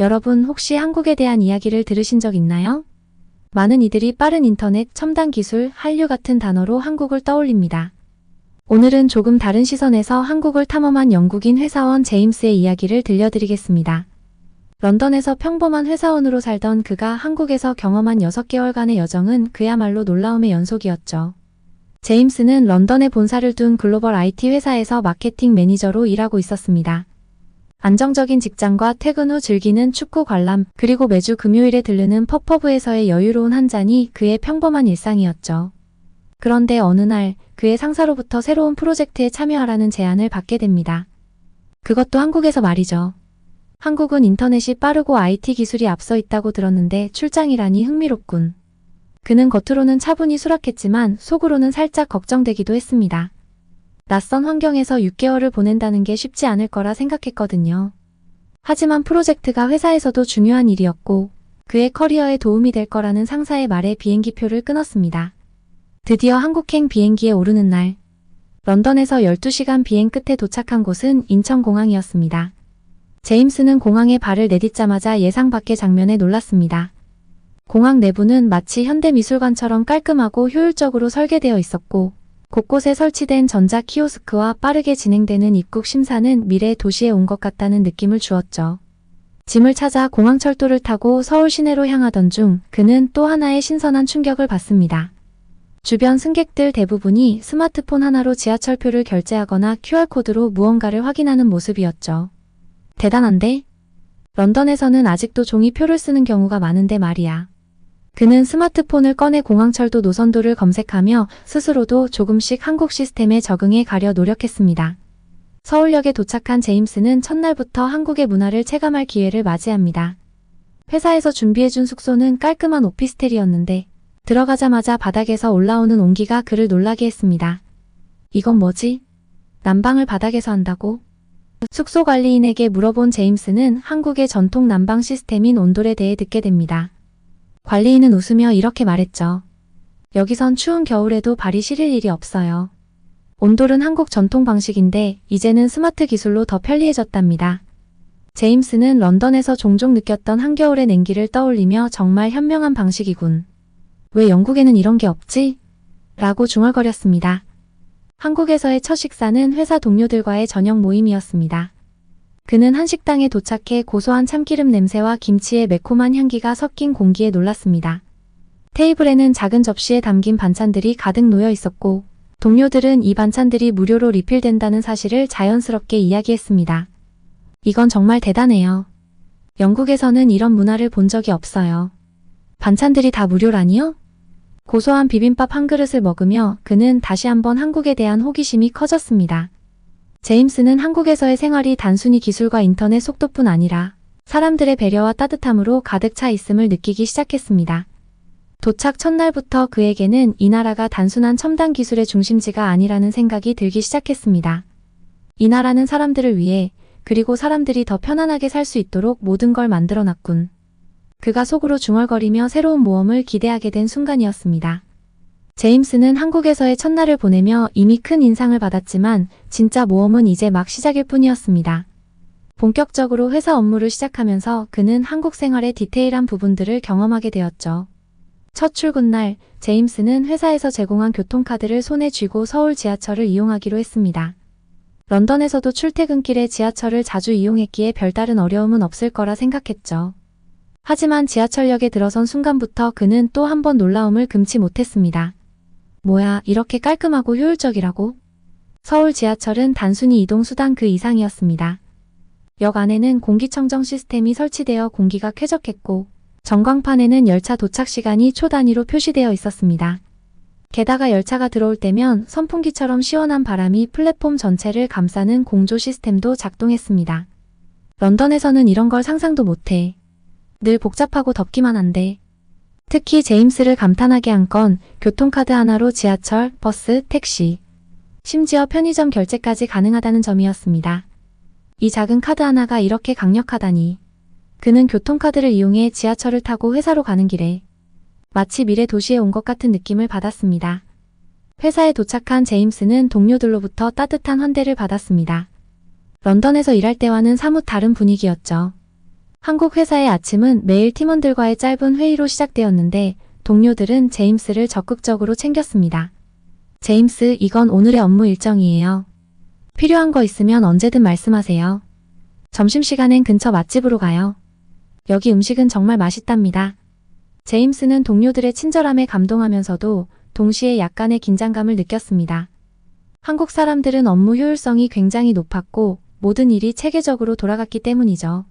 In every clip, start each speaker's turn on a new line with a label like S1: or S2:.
S1: 여러분 혹시 한국에 대한 이야기를 들으신 적 있나요? 많은 이들이 빠른 인터넷, 첨단 기술, 한류 같은 단어로 한국을 떠올립니다. 오늘은 조금 다른 시선에서 한국을 탐험한 영국인 회사원 제임스의 이야기를 들려드리겠습니다. 런던에서 평범한 회사원으로 살던 그가 한국에서 경험한 6개월간의 여정은 그야말로 놀라움의 연속이었죠. 제임스는 런던에 본사를 둔 글로벌 IT 회사에서 마케팅 매니저로 일하고 있었습니다. 안정적인 직장과 퇴근 후 즐기는 축구 관람, 그리고 매주 금요일에 들르는 펍에서의 여유로운 한 잔이 그의 평범한 일상이었죠. 그런데 어느 날 그의 상사로부터 새로운 프로젝트에 참여하라는 제안을 받게 됩니다. 그것도 한국에서 말이죠. 한국은 인터넷이 빠르고 IT 기술이 앞서 있다고 들었는데 출장이라니 흥미롭군. 그는 겉으로는 차분히 수락했지만 속으로는 살짝 걱정되기도 했습니다. 낯선 환경에서 6개월을 보낸다는 게 쉽지 않을 거라 생각했거든요. 하지만 프로젝트가 회사에서도 중요한 일이었고 그의 커리어에 도움이 될 거라는 상사의 말에 비행기표를 끊었습니다. 드디어 한국행 비행기에 오르는 날, 런던에서 12시간 비행 끝에 도착한 곳은 인천공항이었습니다. 제임스는 공항에 발을 내딛자마자 예상 밖의 장면에 놀랐습니다. 공항 내부는 마치 현대미술관처럼 깔끔하고 효율적으로 설계되어 있었고 곳곳에 설치된 전자 키오스크와 빠르게 진행되는 입국 심사는 미래 도시에 온 것 같다는 느낌을 주었죠. 짐을 찾아 공항철도를 타고 서울 시내로 향하던 중 그는 또 하나의 신선한 충격을 받습니다. 주변 승객들 대부분이 스마트폰 하나로 지하철표를 결제하거나 QR코드로 무언가를 확인하는 모습이었죠. 대단한데? 런던에서는 아직도 종이표를 쓰는 경우가 많은데 말이야. 그는 스마트폰을 꺼내 공항철도 노선도를 검색하며 스스로도 조금씩 한국 시스템에 적응해 가려 노력했습니다. 서울역에 도착한 제임스는 첫날부터 한국의 문화를 체감할 기회를 맞이합니다. 회사에서 준비해준 숙소는 깔끔한 오피스텔이었는데 들어가자마자 바닥에서 올라오는 온기가 그를 놀라게 했습니다. 이건 뭐지? 난방을 바닥에서 한다고? 숙소 관리인에게 물어본 제임스는 한국의 전통 난방 시스템인 온돌에 대해 듣게 됩니다. 관리인은 웃으며 이렇게 말했죠. 여기선 추운 겨울에도 발이 시릴 일이 없어요. 온돌은 한국 전통 방식인데 이제는 스마트 기술로 더 편리해졌답니다. 제임스는 런던에서 종종 느꼈던 한겨울의 냉기를 떠올리며 정말 현명한 방식이군. 왜 영국에는 이런 게 없지? 라고 중얼거렸습니다. 한국에서의 첫 식사는 회사 동료들과의 저녁 모임이었습니다. 그는 한식당에 도착해 고소한 참기름 냄새와 김치의 매콤한 향기가 섞인 공기에 놀랐습니다. 테이블에는 작은 접시에 담긴 반찬들이 가득 놓여 있었고 동료들은 이 반찬들이 무료로 리필된다는 사실을 자연스럽게 이야기했습니다. 이건 정말 대단해요. 영국에서는 이런 문화를 본 적이 없어요. 반찬들이 다 무료라니요? 고소한 비빔밥 한 그릇을 먹으며 그는 다시 한번 한국에 대한 호기심이 커졌습니다. 제임스는 한국에서의 생활이 단순히 기술과 인터넷 속도뿐 아니라 사람들의 배려와 따뜻함으로 가득 차 있음을 느끼기 시작했습니다. 도착 첫날부터 그에게는 이 나라가 단순한 첨단 기술의 중심지가 아니라는 생각이 들기 시작했습니다. 이 나라는 사람들을 위해 그리고 사람들이 더 편안하게 살 수 있도록 모든 걸 만들어놨군. 그가 속으로 중얼거리며 새로운 모험을 기대하게 된 순간이었습니다. 제임스는 한국에서의 첫날을 보내며 이미 큰 인상을 받았지만 진짜 모험은 이제 막 시작일 뿐이었습니다. 본격적으로 회사 업무를 시작하면서 그는 한국 생활의 디테일한 부분들을 경험하게 되었죠. 첫 출근 날, 제임스는 회사에서 제공한 교통카드를 손에 쥐고 서울 지하철을 이용하기로 했습니다. 런던에서도 출퇴근길에 지하철을 자주 이용했기에 별다른 어려움은 없을 거라 생각했죠. 하지만 지하철역에 들어선 순간부터 그는 또 한 번 놀라움을 금치 못했습니다. 뭐야, 이렇게 깔끔하고 효율적이라고? 서울 지하철은 단순히 이동수단 그 이상이었습니다. 역 안에는 공기청정 시스템이 설치되어 공기가 쾌적했고 전광판에는 열차 도착 시간이 초 단위로 표시되어 있었습니다. 게다가 열차가 들어올 때면 선풍기처럼 시원한 바람이 플랫폼 전체를 감싸는 공조 시스템도 작동했습니다. 런던에서는 이런 걸 상상도 못해. 늘 복잡하고 덥기만 한데. 특히 제임스를 감탄하게 한 건 교통카드 하나로 지하철, 버스, 택시, 심지어 편의점 결제까지 가능하다는 점이었습니다. 이 작은 카드 하나가 이렇게 강력하다니. 그는 교통카드를 이용해 지하철을 타고 회사로 가는 길에 마치 미래 도시에 온 것 같은 느낌을 받았습니다. 회사에 도착한 제임스는 동료들로부터 따뜻한 환대를 받았습니다. 런던에서 일할 때와는 사뭇 다른 분위기였죠. 한국 회사의 아침은 매일 팀원들과의 짧은 회의로 시작되었는데 동료들은 제임스를 적극적으로 챙겼습니다. 제임스, 이건 오늘의 업무 일정이에요. 필요한 거 있으면 언제든 말씀하세요. 점심시간엔 근처 맛집으로 가요. 여기 음식은 정말 맛있답니다. 제임스는 동료들의 친절함에 감동하면서도 동시에 약간의 긴장감을 느꼈습니다. 한국 사람들은 업무 효율성이 굉장히 높았고 모든 일이 체계적으로 돌아갔기 때문이죠.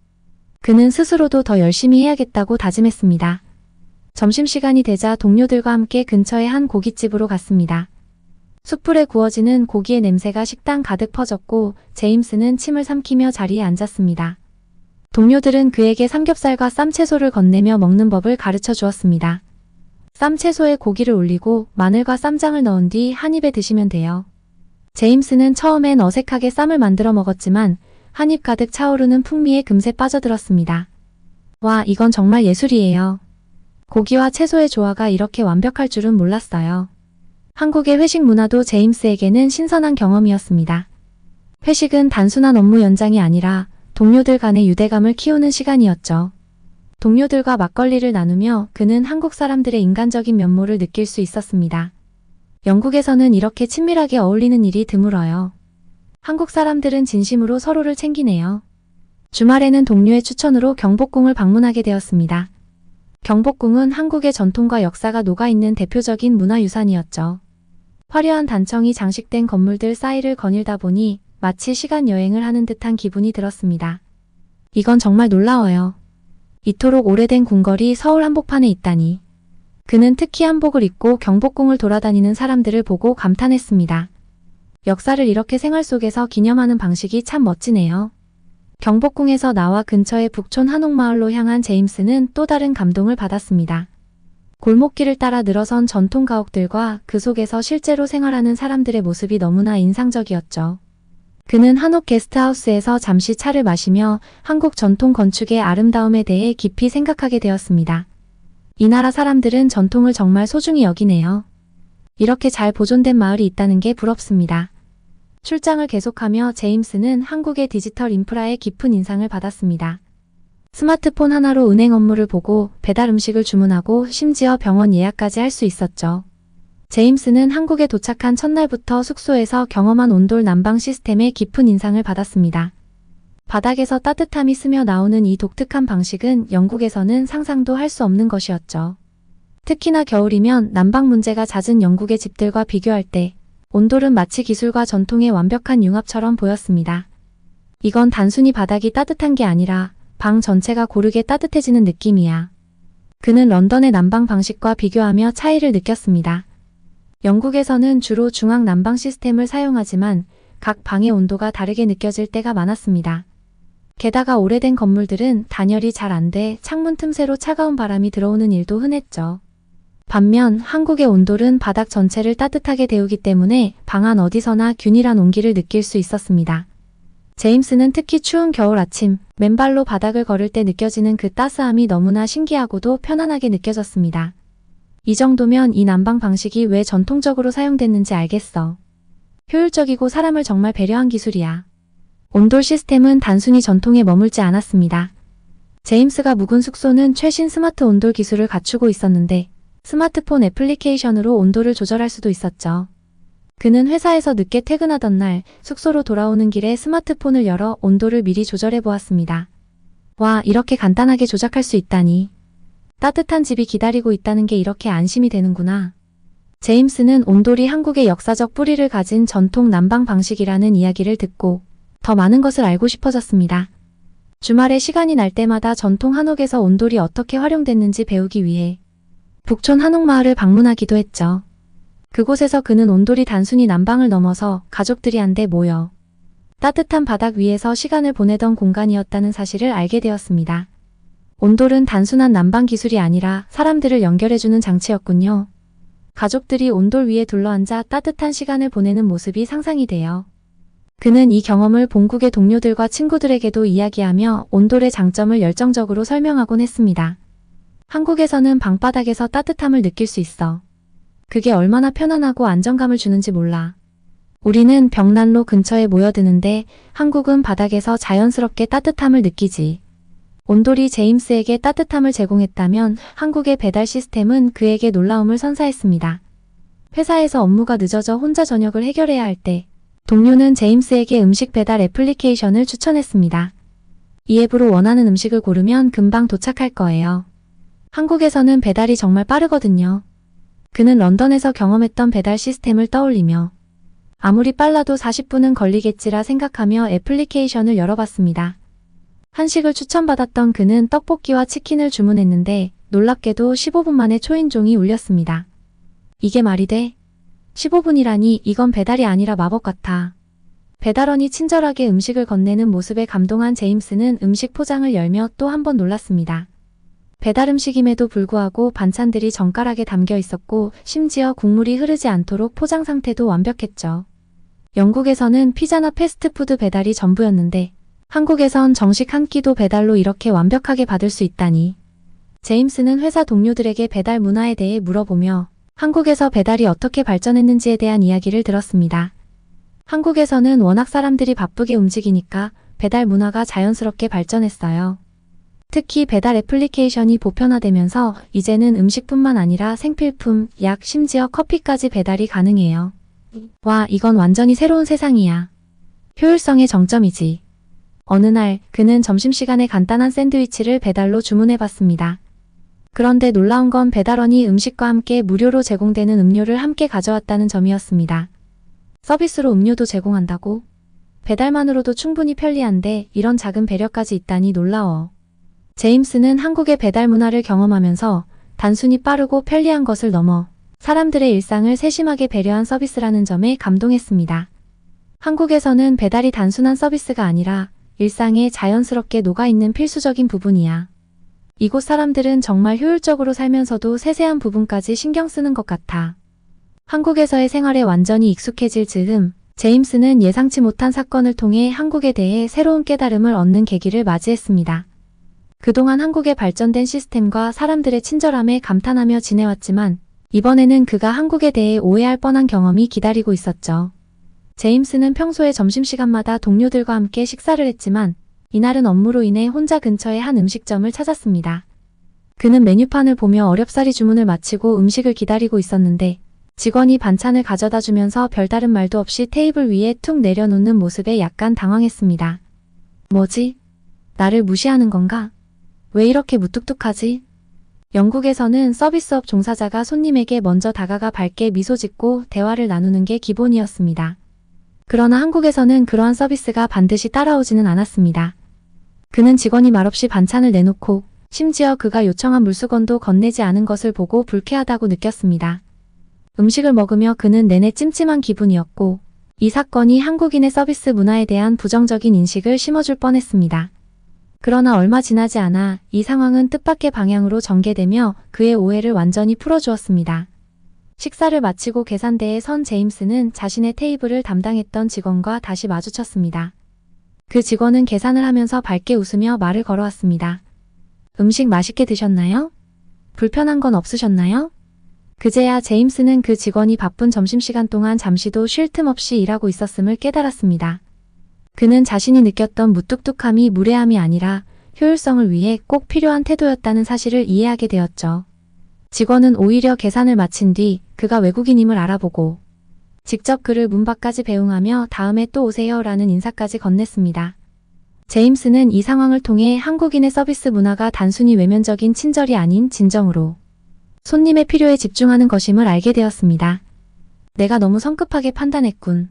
S1: 그는 스스로도 더 열심히 해야겠다고 다짐했습니다. 점심시간이 되자 동료들과 함께 근처의 한 고깃집으로 갔습니다. 숯불에 구워지는 고기의 냄새가 식당 가득 퍼졌고 제임스는 침을 삼키며 자리에 앉았습니다. 동료들은 그에게 삼겹살과 쌈채소를 건네며 먹는 법을 가르쳐 주었습니다. 쌈채소에 고기를 올리고 마늘과 쌈장을 넣은 뒤 한 입에 드시면 돼요. 제임스는 처음엔 어색하게 쌈을 만들어 먹었지만 한 입 가득 차오르는 풍미에 금세 빠져들었습니다. 와, 이건 정말 예술이에요. 고기와 채소의 조화가 이렇게 완벽할 줄은 몰랐어요. 한국의 회식 문화도 제임스에게는 신선한 경험이었습니다. 회식은 단순한 업무 연장이 아니라 동료들 간의 유대감을 키우는 시간이었죠. 동료들과 막걸리를 나누며 그는 한국 사람들의 인간적인 면모를 느낄 수 있었습니다. 영국에서는 이렇게 친밀하게 어울리는 일이 드물어요. 한국 사람들은 진심으로 서로를 챙기네요. 주말에는 동료의 추천으로 경복궁을 방문하게 되었습니다. 경복궁은 한국의 전통과 역사가 녹아있는 대표적인 문화유산이었죠. 화려한 단청이 장식된 건물들 사이를 거닐다 보니 마치 시간 여행을 하는 듯한 기분이 들었습니다. 이건 정말 놀라워요. 이토록 오래된 궁궐이 서울 한복판에 있다니. 그는 특히 한복을 입고 경복궁을 돌아다니는 사람들을 보고 감탄했습니다. 역사를 이렇게 생활 속에서 기념하는 방식이 참 멋지네요. 경복궁에서 나와 근처의 북촌 한옥마을로 향한 제임스는 또 다른 감동을 받았습니다. 골목길을 따라 늘어선 전통 가옥들과 그 속에서 실제로 생활하는 사람들의 모습이 너무나 인상적이었죠. 그는 한옥 게스트하우스에서 잠시 차를 마시며 한국 전통 건축의 아름다움에 대해 깊이 생각하게 되었습니다. 이 나라 사람들은 전통을 정말 소중히 여기네요. 이렇게 잘 보존된 마을이 있다는 게 부럽습니다. 출장을 계속하며 제임스는 한국의 디지털 인프라에 깊은 인상을 받았습니다. 스마트폰 하나로 은행 업무를 보고 배달 음식을 주문하고 심지어 병원 예약까지 할 수 있었죠. 제임스는 한국에 도착한 첫날부터 숙소에서 경험한 온돌 난방 시스템에 깊은 인상을 받았습니다. 바닥에서 따뜻함이 스며 나오는 이 독특한 방식은 영국에서는 상상도 할 수 없는 것이었죠. 특히나 겨울이면 난방 문제가 잦은 영국의 집들과 비교할 때 온돌은 마치 기술과 전통의 완벽한 융합처럼 보였습니다. 이건 단순히 바닥이 따뜻한 게 아니라 방 전체가 고르게 따뜻해지는 느낌이야. 그는 런던의 난방 방식과 비교하며 차이를 느꼈습니다. 영국에서는 주로 중앙 난방 시스템을 사용하지만 각 방의 온도가 다르게 느껴질 때가 많았습니다. 게다가 오래된 건물들은 단열이 잘 안 돼 창문 틈새로 차가운 바람이 들어오는 일도 흔했죠. 반면 한국의 온돌은 바닥 전체를 따뜻하게 데우기 때문에 방 안 어디서나 균일한 온기를 느낄 수 있었습니다. 제임스는 특히 추운 겨울 아침, 맨발로 바닥을 걸을 때 느껴지는 그 따스함이 너무나 신기하고도 편안하게 느껴졌습니다. 이 정도면 이 난방 방식이 왜 전통적으로 사용됐는지 알겠어. 효율적이고 사람을 정말 배려한 기술이야. 온돌 시스템은 단순히 전통에 머물지 않았습니다. 제임스가 묵은 숙소는 최신 스마트 온돌 기술을 갖추고 있었는데 스마트폰 애플리케이션으로 온도를 조절할 수도 있었죠. 그는 회사에서 늦게 퇴근하던 날 숙소로 돌아오는 길에 스마트폰을 열어 온도를 미리 조절해 보았습니다. 와, 이렇게 간단하게 조작할 수 있다니. 따뜻한 집이 기다리고 있다는 게 이렇게 안심이 되는구나. 제임스는 온돌이 한국의 역사적 뿌리를 가진 전통 난방 방식이라는 이야기를 듣고 더 많은 것을 알고 싶어졌습니다. 주말에 시간이 날 때마다 전통 한옥에서 온돌이 어떻게 활용됐는지 배우기 위해 북촌 한옥마을을 방문하기도 했죠. 그곳에서 그는 온돌이 단순히 난방을 넘어서 가족들이 한데 모여 따뜻한 바닥 위에서 시간을 보내던 공간이었다는 사실을 알게 되었습니다. 온돌은 단순한 난방 기술이 아니라 사람들을 연결해주는 장치였군요. 가족들이 온돌 위에 둘러앉아 따뜻한 시간을 보내는 모습이 상상이 돼요. 그는 이 경험을 본국의 동료들과 친구들에게도 이야기하며 온돌의 장점을 열정적으로 설명하곤 했습니다. 한국에서는 방바닥에서 따뜻함을 느낄 수 있어. 그게 얼마나 편안하고 안정감을 주는지 몰라. 우리는 벽난로 근처에 모여드는데 한국은 바닥에서 자연스럽게 따뜻함을 느끼지. 온돌이 제임스에게 따뜻함을 제공했다면 한국의 배달 시스템은 그에게 놀라움을 선사했습니다. 회사에서 업무가 늦어져 혼자 저녁을 해결해야 할 때 동료는 제임스에게 음식 배달 애플리케이션을 추천했습니다. 이 앱으로 원하는 음식을 고르면 금방 도착할 거예요. 한국에서는 배달이 정말 빠르거든요. 그는 런던에서 경험했던 배달 시스템을 떠올리며 아무리 빨라도 40분은 걸리겠지라 생각하며 애플리케이션을 열어봤습니다. 한식을 추천받았던 그는 떡볶이와 치킨을 주문했는데 놀랍게도 15분 만에 초인종이 울렸습니다. 이게 말이 돼? 15분이라니 이건 배달이 아니라 마법 같아. 배달원이 친절하게 음식을 건네는 모습에 감동한 제임스는 음식 포장을 열며 또 한 번 놀랐습니다. 배달 음식임에도 불구하고 반찬들이 정갈하게 담겨 있었고 심지어 국물이 흐르지 않도록 포장 상태도 완벽했죠. 영국에서는 피자나 패스트푸드 배달이 전부였는데 한국에선 정식 한 끼도 배달로 이렇게 완벽하게 받을 수 있다니. 제임스는 회사 동료들에게 배달 문화에 대해 물어보며 한국에서 배달이 어떻게 발전했는지에 대한 이야기를 들었습니다. 한국에서는 워낙 사람들이 바쁘게 움직이니까 배달 문화가 자연스럽게 발전했어요. 특히 배달 애플리케이션이 보편화되면서 이제는 음식뿐만 아니라 생필품, 약, 심지어 커피까지 배달이 가능해요. 와, 이건 완전히 새로운 세상이야. 효율성의 정점이지. 어느 날 그는 점심시간에 간단한 샌드위치를 배달로 주문해봤습니다. 그런데 놀라운 건 배달원이 음식과 함께 무료로 제공되는 음료를 함께 가져왔다는 점이었습니다. 서비스로 음료도 제공한다고? 배달만으로도 충분히 편리한데 이런 작은 배려까지 있다니 놀라워. 제임스는 한국의 배달 문화를 경험하면서 단순히 빠르고 편리한 것을 넘어 사람들의 일상을 세심하게 배려한 서비스라는 점에 감동했습니다. 한국에서는 배달이 단순한 서비스가 아니라 일상에 자연스럽게 녹아있는 필수적인 부분이야. 이곳 사람들은 정말 효율적으로 살면서도 세세한 부분까지 신경 쓰는 것 같아. 한국에서의 생활에 완전히 익숙해질 즈음, 제임스는 예상치 못한 사건을 통해 한국에 대해 새로운 깨달음을 얻는 계기를 맞이했습니다. 그동안 한국의 발전된 시스템과 사람들의 친절함에 감탄하며 지내왔지만 이번에는 그가 한국에 대해 오해할 뻔한 경험이 기다리고 있었죠. 제임스는 평소에 점심시간마다 동료들과 함께 식사를 했지만 이날은 업무로 인해 혼자 근처의 한 음식점을 찾았습니다. 그는 메뉴판을 보며 어렵사리 주문을 마치고 음식을 기다리고 있었는데 직원이 반찬을 가져다 주면서 별다른 말도 없이 테이블 위에 툭 내려놓는 모습에 약간 당황했습니다. 뭐지? 나를 무시하는 건가? 왜 이렇게 무뚝뚝하지? 영국에서는 서비스업 종사자가 손님에게 먼저 다가가 밝게 미소 짓고 대화를 나누는 게 기본이었습니다. 그러나 한국에서는 그러한 서비스가 반드시 따라오지는 않았습니다. 그는 직원이 말없이 반찬을 내놓고 심지어 그가 요청한 물수건도 건네지 않은 것을 보고 불쾌하다고 느꼈습니다. 음식을 먹으며 그는 내내 찜찜한 기분이었고 이 사건이 한국인의 서비스 문화에 대한 부정적인 인식을 심어줄 뻔했습니다. 그러나 얼마 지나지 않아 이 상황은 뜻밖의 방향으로 전개되며 그의 오해를 완전히 풀어주었습니다. 식사를 마치고 계산대에 선 제임스는 자신의 테이블을 담당했던 직원과 다시 마주쳤습니다. 그 직원은 계산을 하면서 밝게 웃으며 말을 걸어왔습니다. 음식 맛있게 드셨나요? 불편한 건 없으셨나요? 그제야 제임스는 그 직원이 바쁜 점심시간 동안 잠시도 쉴 틈 없이 일하고 있었음을 깨달았습니다. 그는 자신이 느꼈던 무뚝뚝함이 무례함이 아니라 효율성을 위해 꼭 필요한 태도였다는 사실을 이해하게 되었죠. 직원은 오히려 계산을 마친 뒤 그가 외국인임을 알아보고 직접 그를 문 밖까지 배웅하며 다음에 또 오세요 라는 인사까지 건넸습니다. 제임스는 이 상황을 통해 한국인의 서비스 문화가 단순히 외면적인 친절이 아닌 진정으로 손님의 필요에 집중하는 것임을 알게 되었습니다. 내가 너무 성급하게 판단했군.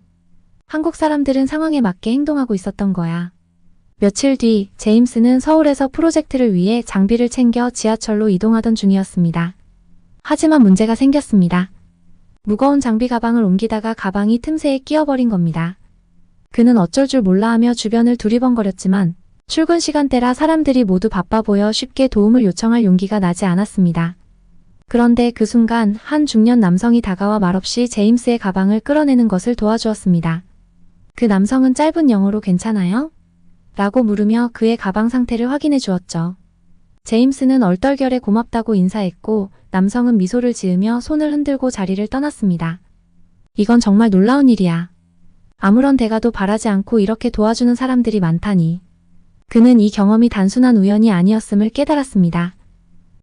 S1: 한국 사람들은 상황에 맞게 행동하고 있었던 거야. 며칠 뒤 제임스는 서울에서 프로젝트를 위해 장비를 챙겨 지하철로 이동하던 중이었습니다. 하지만 문제가 생겼습니다. 무거운 장비 가방을 옮기다가 가방이 틈새에 끼어버린 겁니다. 그는 어쩔 줄 몰라 하며 주변을 두리번거렸지만 출근 시간대라 사람들이 모두 바빠 보여 쉽게 도움을 요청할 용기가 나지 않았습니다. 그런데 그 순간 한 중년 남성이 다가와 말없이 제임스의 가방을 끌어내는 것을 도와주었습니다. 그 남성은 짧은 영어로 괜찮아요? 라고 물으며 그의 가방 상태를 확인해 주었죠. 제임스는 얼떨결에 고맙다고 인사했고 남성은 미소를 지으며 손을 흔들고 자리를 떠났습니다. 이건 정말 놀라운 일이야. 아무런 대가도 바라지 않고 이렇게 도와주는 사람들이 많다니. 그는 이 경험이 단순한 우연이 아니었음을 깨달았습니다.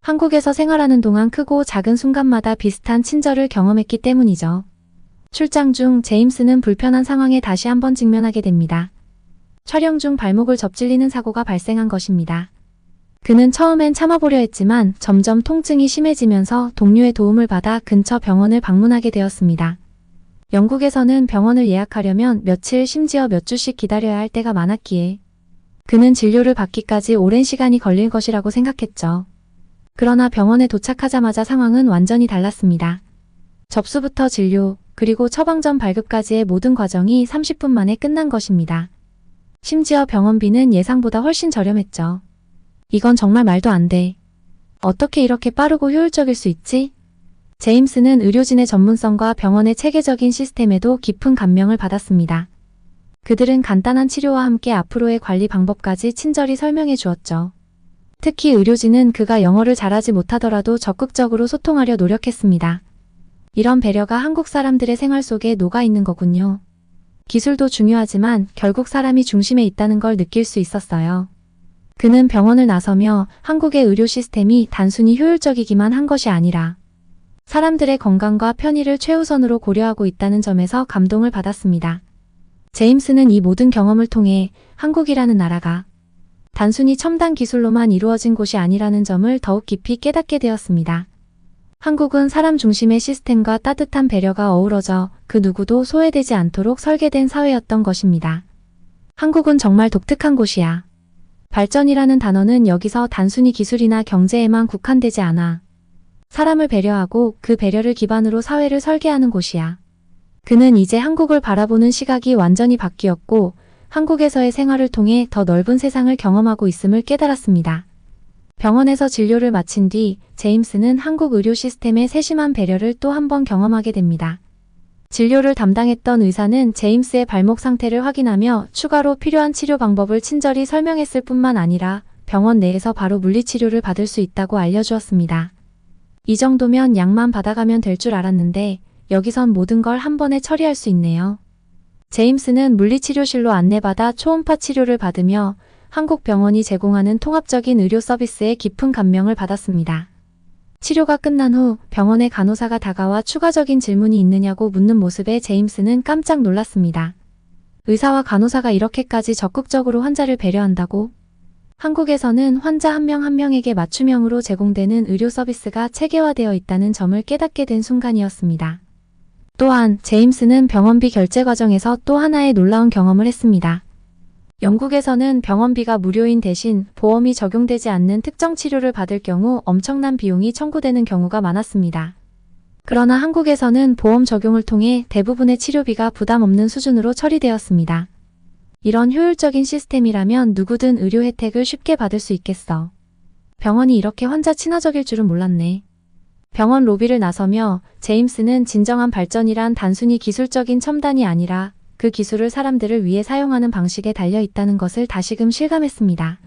S1: 한국에서 생활하는 동안 크고 작은 순간마다 비슷한 친절을 경험했기 때문이죠. 출장 중 제임스는 불편한 상황에 다시 한번 직면하게 됩니다. 촬영 중 발목을 접질리는 사고가 발생한 것입니다. 그는 처음엔 참아보려 했지만 점점 통증이 심해지면서 동료의 도움을 받아 근처 병원을 방문하게 되었습니다. 영국에서는 병원을 예약하려면 며칠 심지어 몇 주씩 기다려야 할 때가 많았기에 그는 진료를 받기까지 오랜 시간이 걸릴 것이라고 생각했죠. 그러나 병원에 도착하자마자 상황은 완전히 달랐습니다. 접수부터 진료, 그리고 처방전 발급까지의 모든 과정이 30분 만에 끝난 것입니다. 심지어 병원비는 예상보다 훨씬 저렴했죠. 이건 정말 말도 안 돼. 어떻게 이렇게 빠르고 효율적일 수 있지? 제임스는 의료진의 전문성과 병원의 체계적인 시스템에도 깊은 감명을 받았습니다. 그들은 간단한 치료와 함께 앞으로의 관리 방법까지 친절히 설명해 주었죠. 특히 의료진은 그가 영어를 잘하지 못하더라도 적극적으로 소통하려 노력했습니다. 이런 배려가 한국 사람들의 생활 속에 녹아 있는 거군요. 기술도 중요하지만 결국 사람이 중심에 있다는 걸 느낄 수 있었어요. 그는 병원을 나서며 한국의 의료 시스템이 단순히 효율적이기만 한 것이 아니라 사람들의 건강과 편의를 최우선으로 고려하고 있다는 점에서 감동을 받았습니다. 제임스는 이 모든 경험을 통해 한국이라는 나라가 단순히 첨단 기술로만 이루어진 곳이 아니라는 점을 더욱 깊이 깨닫게 되었습니다. 한국은 사람 중심의 시스템과 따뜻한 배려가 어우러져 그 누구도 소외되지 않도록 설계된 사회였던 것입니다. 한국은 정말 독특한 곳이야. 발전이라는 단어는 여기서 단순히 기술이나 경제에만 국한되지 않아. 사람을 배려하고 그 배려를 기반으로 사회를 설계하는 곳이야. 그는 이제 한국을 바라보는 시각이 완전히 바뀌었고 한국에서의 생활을 통해 더 넓은 세상을 경험하고 있음을 깨달았습니다. 병원에서 진료를 마친 뒤 제임스는 한국 의료 시스템의 세심한 배려를 또 한 번 경험하게 됩니다. 진료를 담당했던 의사는 제임스의 발목 상태를 확인하며 추가로 필요한 치료 방법을 친절히 설명했을 뿐만 아니라 병원 내에서 바로 물리치료를 받을 수 있다고 알려주었습니다. 이 정도면 약만 받아가면 될 줄 알았는데 여기선 모든 걸 한 번에 처리할 수 있네요. 제임스는 물리치료실로 안내받아 초음파 치료를 받으며 한국 병원이 제공하는 통합적인 의료 서비스에 깊은 감명을 받았습니다. 치료가 끝난 후 병원의 간호사가 다가와 추가적인 질문이 있느냐고 묻는 모습에 제임스는 깜짝 놀랐습니다. 의사와 간호사가 이렇게까지 적극적으로 환자를 배려한다고? 한국에서는 환자 한 명 한 명에게 맞춤형으로 제공되는 의료 서비스가 체계화되어 있다는 점을 깨닫게 된 순간이었습니다. 또한 제임스는 병원비 결제 과정에서 또 하나의 놀라운 경험을 했습니다. 영국에서는 병원비가 무료인 대신 보험이 적용되지 않는 특정 치료를 받을 경우 엄청난 비용이 청구되는 경우가 많았습니다. 그러나 한국에서는 보험 적용을 통해 대부분의 치료비가 부담 없는 수준으로 처리되었습니다. 이런 효율적인 시스템이라면 누구든 의료 혜택을 쉽게 받을 수 있겠어. 병원이 이렇게 환자 친화적일 줄은 몰랐네. 병원 로비를 나서며 제임스는 진정한 발전이란 단순히 기술적인 첨단이 아니라 그 기술을 사람들을 위해 사용하는 방식에 달려 있다는 것을 다시금 실감했습니다.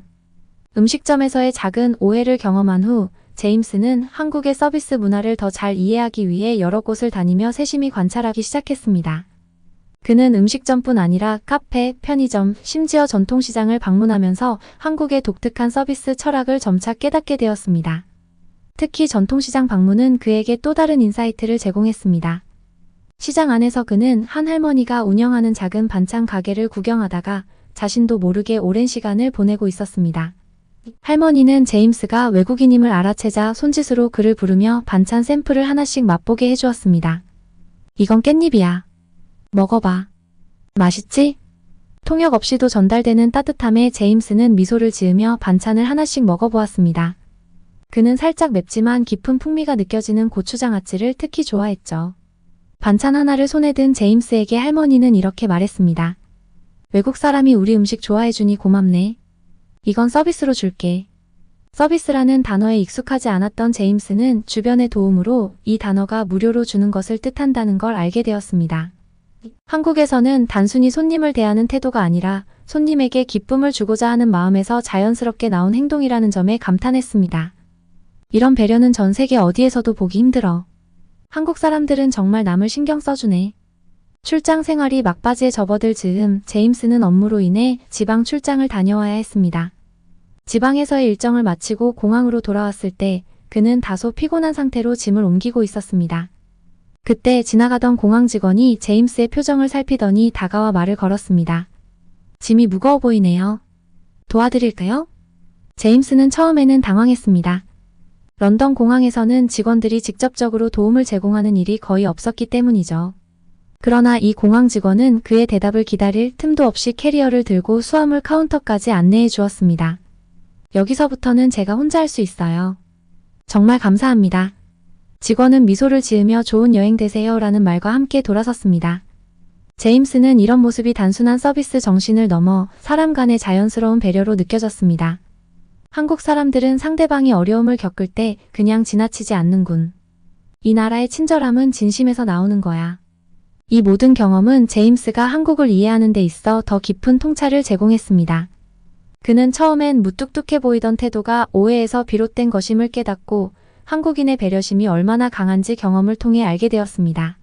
S1: 음식점에서의 작은 오해를 경험한 후 제임스는 한국의 서비스 문화를 더 잘 이해하기 위해 여러 곳을 다니며 세심히 관찰하기 시작했습니다. 그는 음식점뿐 아니라 카페, 편의점, 심지어 전통시장을 방문하면서 한국의 독특한 서비스 철학을 점차 깨닫게 되었습니다. 특히 전통시장 방문은 그에게 또 다른 인사이트를 제공했습니다. 시장 안에서 그는 한 할머니가 운영하는 작은 반찬 가게를 구경하다가 자신도 모르게 오랜 시간을 보내고 있었습니다. 할머니는 제임스가 외국인임을 알아채자 손짓으로 그를 부르며 반찬 샘플을 하나씩 맛보게 해주었습니다. 이건 깻잎이야. 먹어봐. 맛있지? 통역 없이도 전달되는 따뜻함에 제임스는 미소를 지으며 반찬을 하나씩 먹어보았습니다. 그는 살짝 맵지만 깊은 풍미가 느껴지는 고추장 아찌를 특히 좋아했죠. 반찬 하나를 손에 든 제임스에게 할머니는 이렇게 말했습니다. 외국 사람이 우리 음식 좋아해주니 고맙네. 이건 서비스로 줄게. 서비스라는 단어에 익숙하지 않았던 제임스는 주변의 도움으로 이 단어가 무료로 주는 것을 뜻한다는 걸 알게 되었습니다. 한국에서는 단순히 손님을 대하는 태도가 아니라 손님에게 기쁨을 주고자 하는 마음에서 자연스럽게 나온 행동이라는 점에 감탄했습니다. 이런 배려는 전 세계 어디에서도 보기 힘들어. 한국 사람들은 정말 남을 신경 써주네. 출장 생활이 막바지에 접어들 즈음 제임스는 업무로 인해 지방 출장을 다녀와야 했습니다. 지방에서의 일정을 마치고 공항으로 돌아왔을 때 그는 다소 피곤한 상태로 짐을 옮기고 있었습니다. 그때 지나가던 공항 직원이 제임스의 표정을 살피더니 다가와 말을 걸었습니다. 짐이 무거워 보이네요. 도와드릴까요? 제임스는 처음에는 당황했습니다. 런던 공항에서는 직원들이 직접적으로 도움을 제공하는 일이 거의 없었기 때문이죠. 그러나 이 공항 직원은 그의 대답을 기다릴 틈도 없이 캐리어를 들고 수화물 카운터까지 안내해 주었습니다. 여기서부터는 제가 혼자 할 수 있어요. 정말 감사합니다. 직원은 미소를 지으며 좋은 여행 되세요 라는 말과 함께 돌아섰습니다. 제임스는 이런 모습이 단순한 서비스 정신을 넘어 사람 간의 자연스러운 배려로 느껴졌습니다. 한국 사람들은 상대방이 어려움을 겪을 때 그냥 지나치지 않는군. 이 나라의 친절함은 진심에서 나오는 거야. 이 모든 경험은 제임스가 한국을 이해하는 데 있어 더 깊은 통찰을 제공했습니다. 그는 처음엔 무뚝뚝해 보이던 태도가 오해에서 비롯된 것임을 깨닫고 한국인의 배려심이 얼마나 강한지 경험을 통해 알게 되었습니다.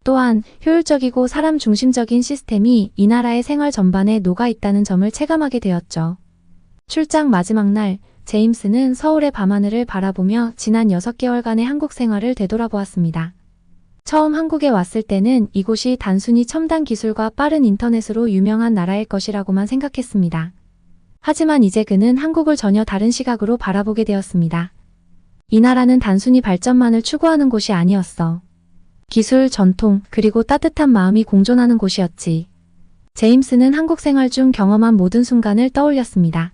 S1: 또한 효율적이고 사람 중심적인 시스템이 이 나라의 생활 전반에 녹아 있다는 점을 체감하게 되었죠. 출장 마지막 날, 제임스는 서울의 밤하늘을 바라보며 지난 6개월간의 한국 생활을 되돌아보았습니다. 처음 한국에 왔을 때는 이곳이 단순히 첨단 기술과 빠른 인터넷으로 유명한 나라일 것이라고만 생각했습니다. 하지만 이제 그는 한국을 전혀 다른 시각으로 바라보게 되었습니다. 이 나라는 단순히 발전만을 추구하는 곳이 아니었어. 기술, 전통, 그리고 따뜻한 마음이 공존하는 곳이었지. 제임스는 한국 생활 중 경험한 모든 순간을 떠올렸습니다.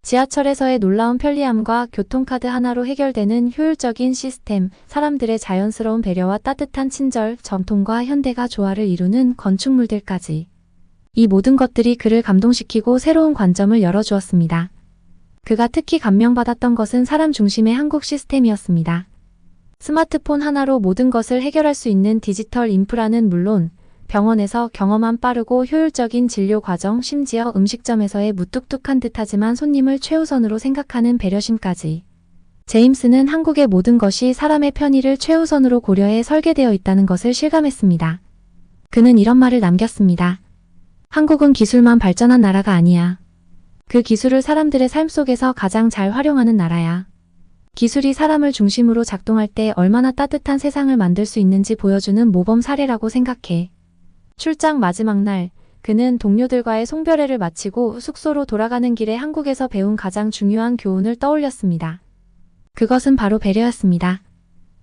S1: 지하철에서의 놀라운 편리함과 교통카드 하나로 해결되는 효율적인 시스템, 사람들의 자연스러운 배려와 따뜻한 친절, 전통과 현대가 조화를 이루는 건축물들까지. 이 모든 것들이 그를 감동시키고 새로운 관점을 열어주었습니다. 그가 특히 감명받았던 것은 사람 중심의 한국 시스템이었습니다. 스마트폰 하나로 모든 것을 해결할 수 있는 디지털 인프라는 물론 병원에서 경험한 빠르고 효율적인 진료 과정, 심지어 음식점에서의 무뚝뚝한 듯하지만 손님을 최우선으로 생각하는 배려심까지. 제임스는 한국의 모든 것이 사람의 편의를 최우선으로 고려해 설계되어 있다는 것을 실감했습니다. 그는 이런 말을 남겼습니다. 한국은 기술만 발전한 나라가 아니야. 그 기술을 사람들의 삶 속에서 가장 잘 활용하는 나라야. 기술이 사람을 중심으로 작동할 때 얼마나 따뜻한 세상을 만들 수 있는지 보여주는 모범 사례라고 생각해. 출장 마지막 날, 그는 동료들과의 송별회를 마치고 숙소로 돌아가는 길에 한국에서 배운 가장 중요한 교훈을 떠올렸습니다. 그것은 바로 배려였습니다.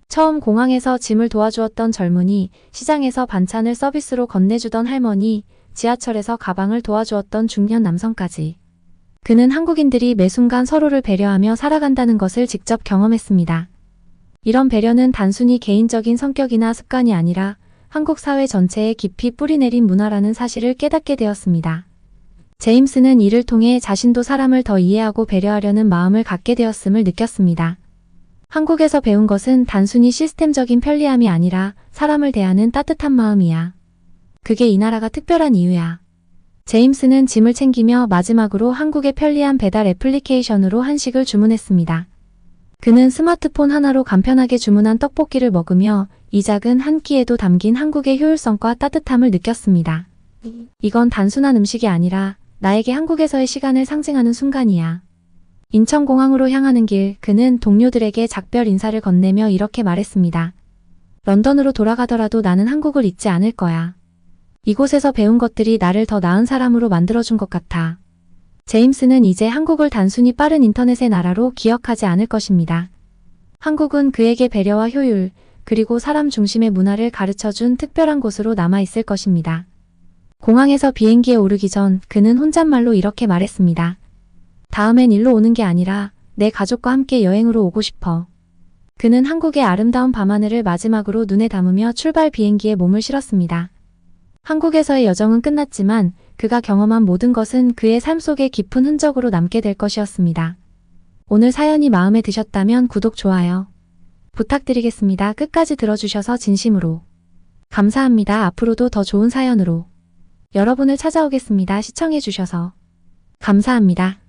S1: 처음 공항에서 짐을 도와주었던 젊은이, 시장에서 반찬을 서비스로 건네주던 할머니, 지하철에서 가방을 도와주었던 중년 남성까지. 그는 한국인들이 매 순간 서로를 배려하며 살아간다는 것을 직접 경험했습니다. 이런 배려는 단순히 개인적인 성격이나 습관이 아니라 한국 사회 전체에 깊이 뿌리내린 문화라는 사실을 깨닫게 되었습니다. 제임스는 이를 통해 자신도 사람을 더 이해하고 배려하려는 마음을 갖게 되었음을 느꼈습니다. 한국에서 배운 것은 단순히 시스템적인 편리함이 아니라 사람을 대하는 따뜻한 마음이야. 그게 이 나라가 특별한 이유야. 제임스는 짐을 챙기며 마지막으로 한국의 편리한 배달 애플리케이션으로 한식을 주문했습니다. 그는 스마트폰 하나로 간편하게 주문한 떡볶이를 먹으며 이 작은 한 끼에도 담긴 한국의 효율성과 따뜻함을 느꼈습니다. 이건 단순한 음식이 아니라 나에게 한국에서의 시간을 상징하는 순간이야. 인천공항으로 향하는 길, 그는 동료들에게 작별 인사를 건네며 이렇게 말했습니다. 런던으로 돌아가더라도 나는 한국을 잊지 않을 거야. 이곳에서 배운 것들이 나를 더 나은 사람으로 만들어준 것 같아. 제임스는 이제 한국을 단순히 빠른 인터넷의 나라로 기억하지 않을 것입니다. 한국은 그에게 배려와 효율, 그리고 사람 중심의 문화를 가르쳐준 특별한 곳으로 남아있을 것입니다. 공항에서 비행기에 오르기 전 그는 혼잣말로 이렇게 말했습니다. 다음엔 일로 오는 게 아니라 내 가족과 함께 여행으로 오고 싶어. 그는 한국의 아름다운 밤하늘을 마지막으로 눈에 담으며 출발 비행기에 몸을 실었습니다. 한국에서의 여정은 끝났지만 그가 경험한 모든 것은 그의 삶 속에 깊은 흔적으로 남게 될 것이었습니다. 오늘 사연이 마음에 드셨다면 구독, 좋아요 부탁드리겠습니다. 끝까지 들어주셔서 진심으로 감사합니다. 앞으로도 더 좋은 사연으로 여러분을 찾아오겠습니다. 시청해주셔서 감사합니다.